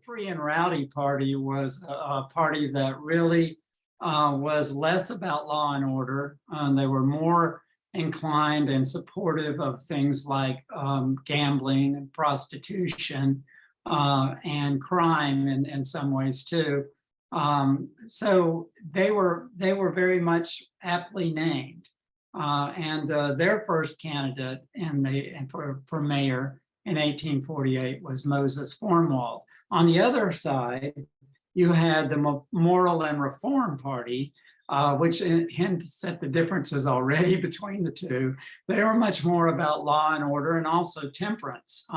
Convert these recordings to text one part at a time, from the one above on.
Free and Rowdy Party was a party that really was less about law and order. They were more inclined and supportive of things like gambling and prostitution and crime in some ways too. So they were very much aptly named. And their first candidate for mayor in 1848 was Moses Formwald. On the other side, you had the Moral and Reform Party, which hints at the differences already between the two. They were much more about law and order and also temperance,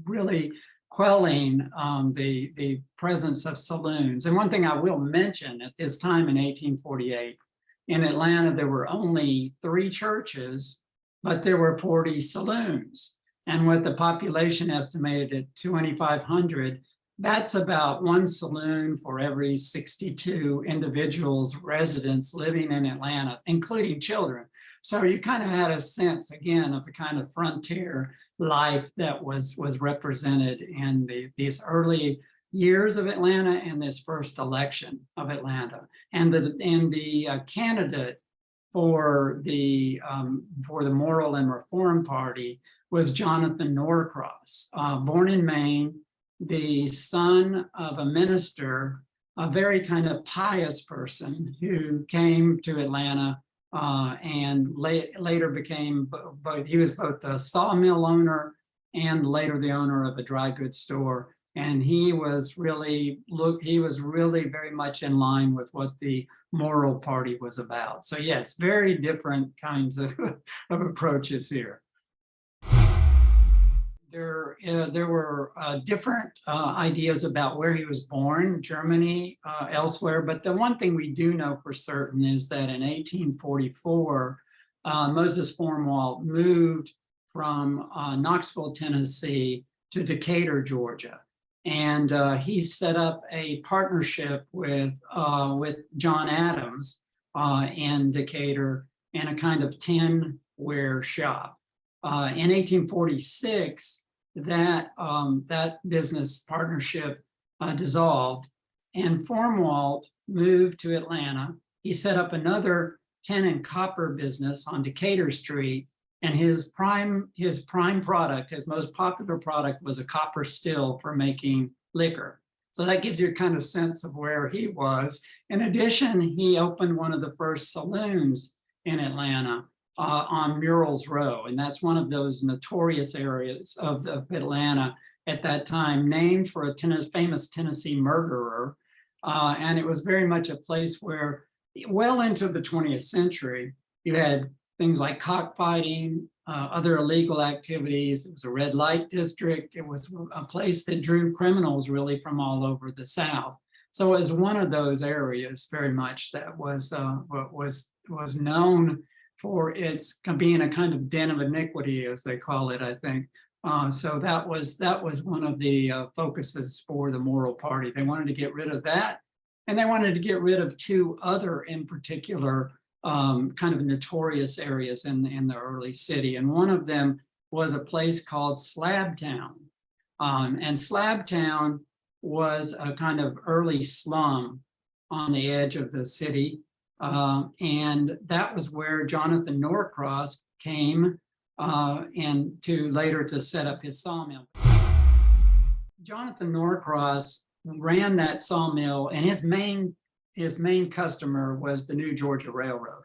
really quelling the presence of saloons. And one thing I will mention, at this time in 1848, in Atlanta, there were only 3 churches, but there were 40 saloons. And with the population estimated at 2,500, that's about 1 saloon for every 62 individuals, residents living in Atlanta, including children. So you kind of had a sense, again, of the kind of frontier life that was represented in these early years of Atlanta and this first election of Atlanta. And the candidate for the Moral and Reform Party was Jonathan Norcross, born in Maine, the son of a minister, a very kind of pious person who came to Atlanta and later became he was both the sawmill owner and later the owner of a dry goods store. And he was really very much in line with what the Moral Party was about. So yes, very different kinds of approaches here. There were different ideas about where he was born, Germany, elsewhere. But the one thing we do know for certain is that in 1844, Moses Formwald moved from Knoxville, Tennessee to Decatur, Georgia. And he set up a partnership with John Adams in Decatur in a kind of tinware shop. In 1846, that business partnership dissolved, and Formwald moved to Atlanta. He set up another tin and copper business on Decatur Street, and his prime product, his most popular product, was a copper still for making liquor. So that gives you a kind of sense of where he was. In addition, he opened one of the first saloons in Atlanta, on Murrells Row, and that's one of those notorious areas of Atlanta at that time, named for a famous Tennessee murderer. And it was very much a place where, well into the 20th century, you had things like cockfighting, other illegal activities. It was a red light district. It was a place that drew criminals really from all over the South. So it was one of those areas very much that was known for its being a kind of den of iniquity, as they call it, I think. So that was one of the focuses for the Moral Party. They wanted to get rid of that, and they wanted to get rid of 2 other, in particular, kind of notorious areas in the early city. And one of them was a place called Slabtown. And Slabtown was a kind of early slum on the edge of the city. And that was where Jonathan Norcross came and later to set up his sawmill. Jonathan Norcross ran that sawmill, and his main customer was the New Georgia Railroad.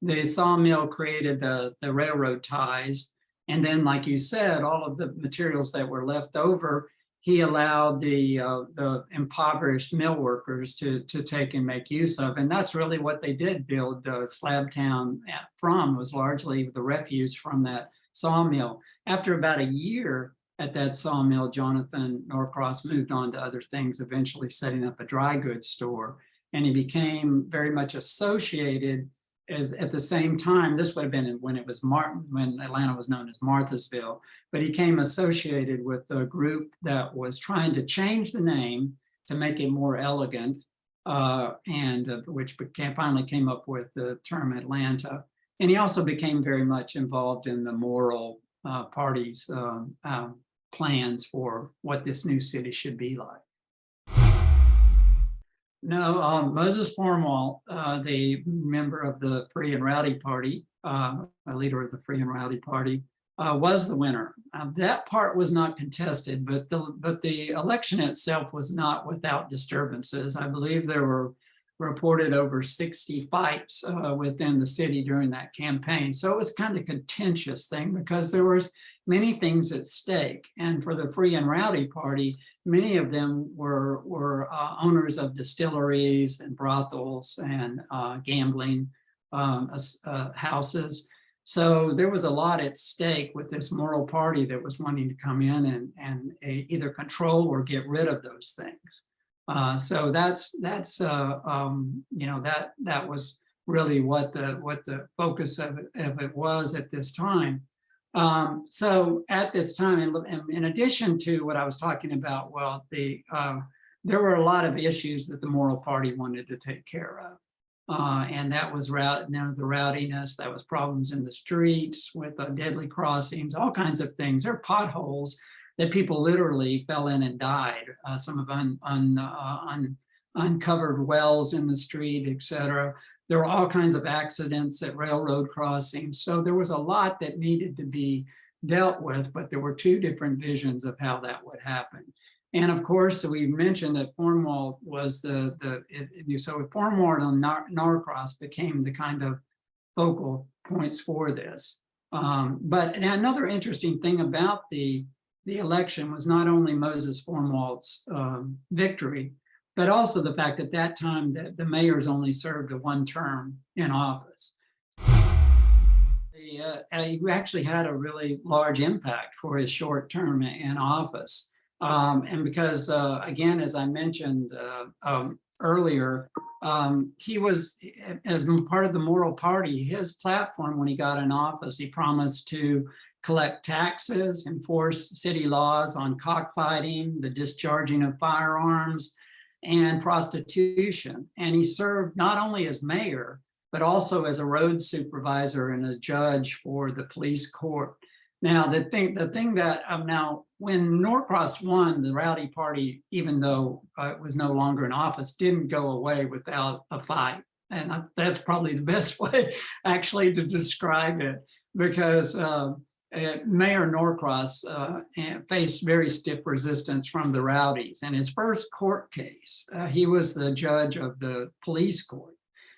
The sawmill created the railroad ties, and then, like you said, all of the materials that were left over, he allowed the impoverished mill workers to take and make use of. And that's really what they did build Slabtown from, was largely the refuse from that sawmill. After about a year at that sawmill, Jonathan Norcross moved on to other things, eventually setting up a dry goods store. And he became very much associated at the same time. This would have been when Atlanta was known as Marthasville, but he came associated with a group that was trying to change the name to make it more elegant, which finally came up with the term Atlanta. And he also became very much involved in the Morrill party's plans for what this new city should be like. No, Moses Formwalt, the member of the Free and Rowdy Party, a leader of the Free and Rowdy Party, was the winner. That part was not contested, but the election itself was not without disturbances. I believe there were reported over 60 fights within the city during that campaign. So it was kind of a contentious thing because there was many things at stake. And for the Free and Rowdy Party, many of them were owners of distilleries and brothels and gambling houses. So there was a lot at stake with this Morrill party that was wanting to come in and either control or get rid of those things. So that's you know, that was really what the focus of it was at this time. So at this time, and in addition to what I was talking about, well, there were a lot of issues that the Morrill party wanted to take care of. And that was the rowdiness, that was problems in the streets with deadly crossings, all kinds of things. There are potholes that people literally fell in and died, some of uncovered wells in the street, etc. There were all kinds of accidents at railroad crossings. So there was a lot that needed to be dealt with, but there were two different visions of how that would happen. And of course, we mentioned that Formwalt was so Formwalt and Norcross became the kind of focal points for this. But another interesting thing about the election was not only Moses Formwalt's victory, but also the fact at that time that the mayors only served a one term in office. He actually had a really large impact for his short term in office. And because, again, as I mentioned earlier, he was, as part of the Morrill party, his platform when he got in office, he promised to collect taxes, enforce city laws on cockfighting, the discharging of firearms, and prostitution. And he served not only as mayor, but also as a road supervisor and a judge for the police court. Now, the thing that now, when Norcross won, the Rowdy Party, even though it was no longer in office, didn't go away without a fight. And that's probably the best way actually to describe it, because Mayor Norcross faced very stiff resistance from the Rowdies. And his first court case, he was the judge of the police court.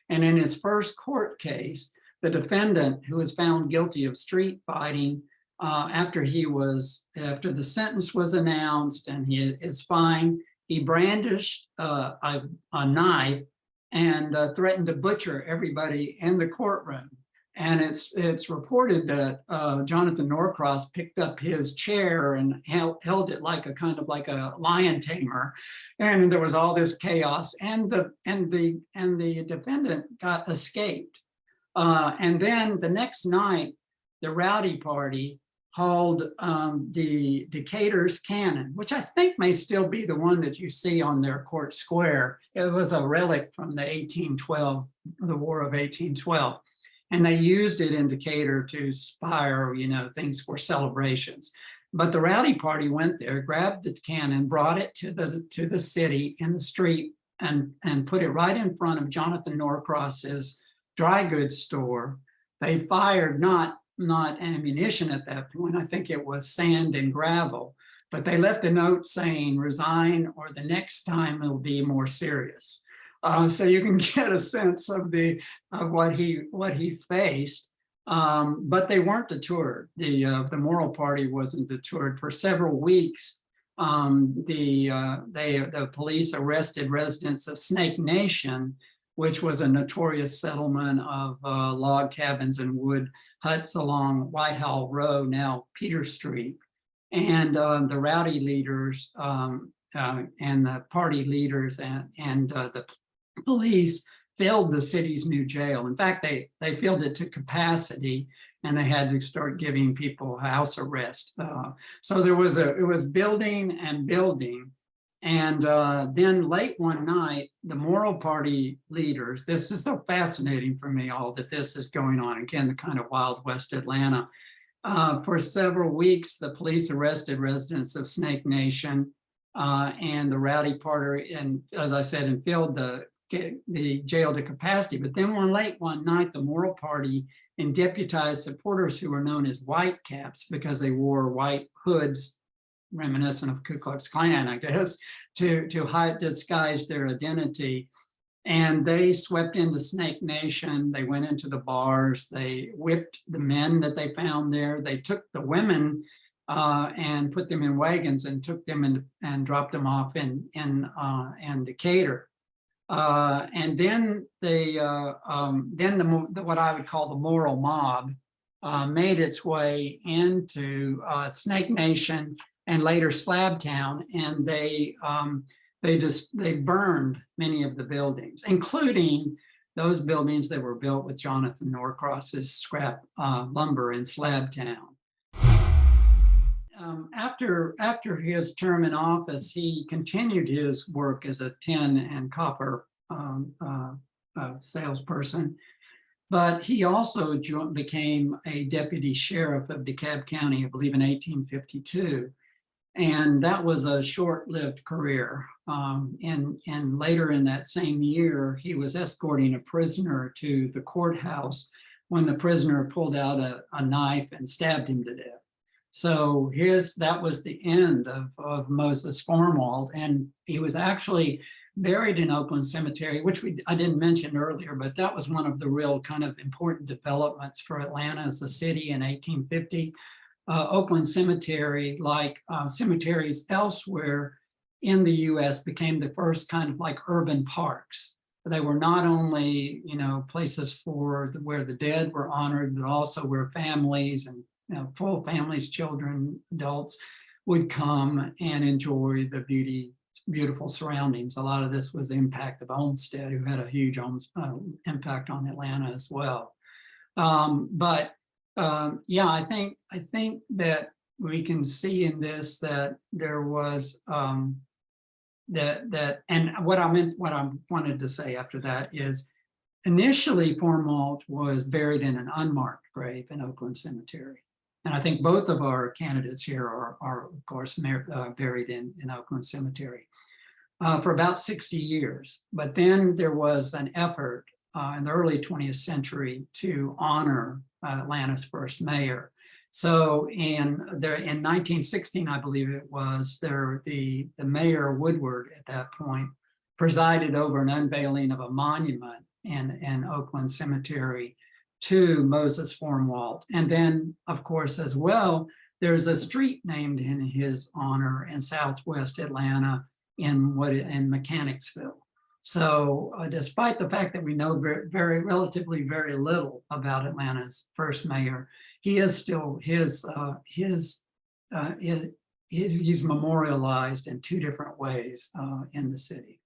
And in his first court case, the defendant, who was found guilty of street fighting, after the sentence was announced and he is fined, he brandished a knife and threatened to butcher everybody in the courtroom. And it's reported that Jonathan Norcross picked up his chair and held it like a kind of like a lion tamer, and there was all this chaos. And the defendant escaped. And then the next night, the Rowdy Party hauled the Decatur's cannon, which I think may still be the one that you see on their court square. It was a relic from the War of 1812. And they used it in Decatur to inspire, things for celebrations. But the Rowdy Party went there, grabbed the cannon, brought it to the city in the street, and put it right in front of Jonathan Norcross's dry goods store. They fired not ammunition at that point. I think it was sand and gravel, but they left a note saying, "Resign, or the next time it'll be more serious." So you can get a sense of what he faced, but they weren't deterred. The Morrill Party wasn't deterred for several weeks. The police arrested residents of Snake Nation, which was a notorious settlement of log cabins and wood huts along Whitehall Road, now Peter Street. And the rowdy leaders and the party leaders and the police filled the city's new jail. In fact, they filled it to capacity, and they had to start giving people house arrest. So it was building and building. And then late one night, the Morrill Party leaders, this is so fascinating for me, all that this is going on, again, the kind of Wild West Atlanta. For several weeks, the police arrested residents of Snake Nation and the rowdy party, and as I said, and filled the jail to capacity. But then late one night, the Morrill Party and deputized supporters who were known as white caps because they wore white hoods, reminiscent of Ku Klux Klan, I guess, to disguise their identity. And they swept into Snake Nation. They went into the bars. They whipped the men that they found there. They took the women and put them in wagons and took them in, and dropped them off in Decatur. And then they, what I would call the Morrill mob made its way into Snake Nation and later Slabtown, and they burned many of the buildings, including those buildings that were built with Jonathan Norcross's scrap lumber in Slabtown. After his term in office, he continued his work as a tin and copper salesperson, but he also became a deputy sheriff of DeKalb County, I believe in 1852. And that was a short-lived career. And later in that same year, he was escorting a prisoner to the courthouse when the prisoner pulled out a knife and stabbed him to death. So that was the end of Moses Formwalt, and he was actually buried in Oakland Cemetery, which I didn't mention earlier, but that was one of the real kind of important developments for Atlanta as a city in 1850. Oakland Cemetery, like cemeteries elsewhere in the US, became the first kind of like urban parks. They were not only, places for where the dead were honored, but also where families and full families, children, adults would come and enjoy the beautiful surroundings. A lot of this was the impact of Olmsted, who had a huge impact on Atlanta as well. Yeah, I think that we can see in this that there was and what I wanted to say after that is initially Formwalt was buried in an unmarked grave in Oakland Cemetery. And I think both of our candidates here are of course, buried in Oakland Cemetery for about 60 years. But then there was an effort in the early 20th century to honor Atlanta's first mayor. So in 1916, I believe it was, the mayor Woodward at that point presided over an unveiling of a monument in Oakland Cemetery to Moses Formwalt. And then, of course, as well, there's a street named in his honor in Southwest Atlanta in Mechanicsville. So despite the fact that we know relatively very little about Atlanta's first mayor, he is still he's memorialized in two different ways in the city.